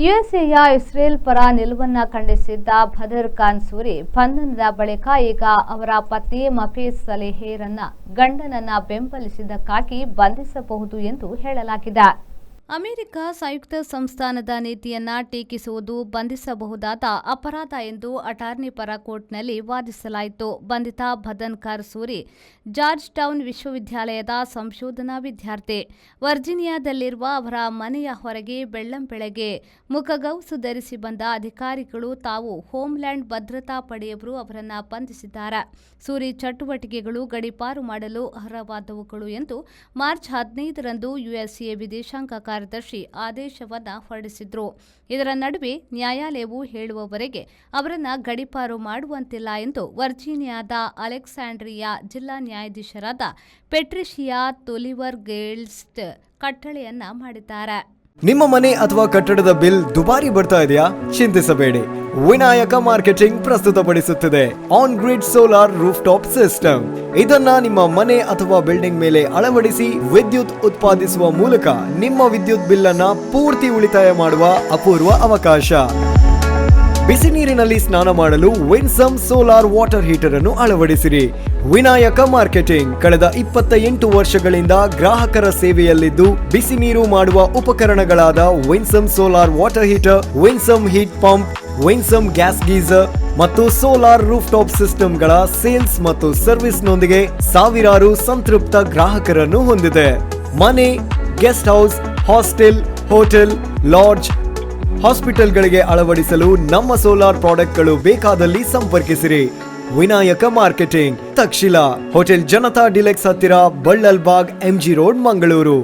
ಯುಎಸ್ಎಯ Israel ಪರ ನಿಲುವನ್ನ ಖಂಡಿಸಿದ್ದ ಬದರ್ ಖಾನ್ ಸೂರಿ ಬಂಧನದ ಬಳಿಕ ಈಗ ಅವರ ಪತ್ನಿ ಮಫೀಜ್ ಸಲೇಹರನ್ನ ಗಂಡನನ್ನ ಬೆಂಬಲಿಸಿದ್ದಕ್ಕಾಗಿ ಬಂಧಿಸಬಹುದು ಎಂದು ಹೇಳಲಾಗಿದೆ. ಅಮೆರಿಕ ಸಂಯುಕ್ತ ಸಂಸ್ಥಾನದ ನೀತಿಯನ್ನ ಟೀಕಿಸುವುದು ಬಂಧಿಸಬಹುದಾದ ಅಪರಾಧ ಎಂದು ಅಟಾರ್ನಿ ಪರ ಕೋರ್ಟ್ನಲ್ಲಿ ವಾದಿಸಲಾಯಿತು. ಬಂಧಿತ ಬದರ್ ಖಾನ್ ಸೂರಿ ಜಾರ್ಜ್ ಟೌನ್ ವಿಶ್ವವಿದ್ಯಾಲಯದ ಸಂಶೋಧನಾ ವಿದ್ಯಾರ್ಥಿ. ವರ್ಜೀನಿಯಾದಲ್ಲಿರುವ ಅವರ ಮನೆಯ ಹೊರಗೆ ಬೆಳ್ಳಂಬೆಳಗ್ಗೆ ಮುಖಗವಸು ಧರಿಸಿ ಬಂದ ಅಧಿಕಾರಿಗಳು ತಾವು ಹೋಮ್ಲ್ಯಾಂಡ್ ಭದ್ರತಾ ಪಡೆಯವರು ಅವರನ್ನು ಬಂಧಿಸಿದ್ದಾರೆ. ಸೂರಿ ಚಟುವಟಿಕೆಗಳು ಗಡೀಪಾರು ಮಾಡಲು ಅರ್ಹವಾದವುಗಳು ಎಂದು ಮಾರ್ಚ್ 15ರಂದು ಯುಎಸ್ಎ ವಿದೇಶಾಂಗ ಕಾರ್ಯದರ್ಶಿ ಆದೇಶವನ್ನು ಹೊರಡಿಸಿದ್ರು. ಇದರ ನಡುವೆ ನ್ಯಾಯಾಲಯವು ಹೇಳುವವರೆಗೆ ಅವರನ್ನು ಗಡೀಪಾರು ಮಾಡುವಂತಿಲ್ಲ ಎಂದು ವರ್ಜೀನಿಯಾದ ಅಲೆಕ್ಸಾಂಡ್ರಿಯಾ ಜಿಲ್ಲಾ ನ್ಯಾಯಾಧೀಶರಾದ ಪೆಟ್ರಿಷಿಯಾ ತೊಲಿವರ್ ಗೇಲ್ಸ್ಟ್ ಕಟ್ಟಳೆಯನ್ನ ಮಾಡಿದ್ದಾರೆ. ನಿಮ್ಮ ಮನೆ ಅಥವಾ ಕಟ್ಟಡದ ಬಿಲ್ ದುಬಾರಿ ಬರ್ತಾ ಇದೆಯಾ? ಚಿಂತಿಸಬೇಡಿ. ವಿನಾಯಕ ಮಾರ್ಕೆಟಿಂಗ್ ಪ್ರಸ್ತುತಪಡಿಸುತ್ತಿದೆ on grid solar rooftop system. ಇದನ್ನ ನಿಮ್ಮ ಮನೆ ಅಥವಾ ಬಿಲ್ಡಿಂಗ್ ಮೇಲೆ ಅಳವಡಿಸಿ ವಿದ್ಯುತ್ ಉತ್ಪಾದಿಸುವ ಮೂಲಕ ನಿಮ್ಮ ವಿದ್ಯುತ್ ಬಿಲ್ ಅನ್ನ ಪೂರ್ತಿ ಉಳಿತಾಯ ಮಾಡುವ ಅಪೂರ್ವ ಅವಕಾಶ. ಬಿಸಿ ನೀರಿನಲ್ಲಿ ಸ್ನಾನ ಮಾಡಲು ವಿನ್ಸಮ್ ಸೋಲಾರ್ ವಾಟರ್ ಹೀಟರ್ ಅನ್ನು ಅಳವಡಿಸಿರಿ. ವಿನಾಯಕ ಮಾರ್ಕೆಟಿಂಗ್ ಕಳೆದ 28 ವರ್ಷಗಳಿಂದ ಗ್ರಾಹಕರ ಸೇವೆಯಲ್ಲಿದ್ದು ಬಿಸಿ ನೀರು ಮಾಡುವ ಉಪಕರಣಗಳಾದ Winsome solar water heater, Winsome heat pump, Winsome gas geyser ಮತ್ತು ಸೋಲಾರ್ ರೂಫ್ ಟಾಪ್ ಸಿಸ್ಟಮ್ಗಳ ಸೇಲ್ಸ್ ಮತ್ತು ಸರ್ವಿಸ್ನೊಂದಿಗೆ ಸಾವಿರಾರು ಸಂತೃಪ್ತ ಗ್ರಾಹಕರನ್ನು ಹೊಂದಿದೆ. ಮನೆ, guest house, hostel, hotel, lodge, ಹಾಸ್ಪಿಟಲ್ಗಳಿಗೆ ಅಳವಡಿಸಲು ನಮ್ಮ ಸೋಲಾರ್ ಪ್ರಾಡಕ್ಟ್ಗಳು ಬೇಕಾದಲ್ಲಿ ಸಂಪರ್ಕಿಸಿರಿ. Vinayaka marketing, Takshila, hotel Janata deluxe ಹತ್ತಿರ, ಬಳ್ಳಲ್ಬಾಗ್, MG ರೋಡ್, ಮಂಗಳೂರು.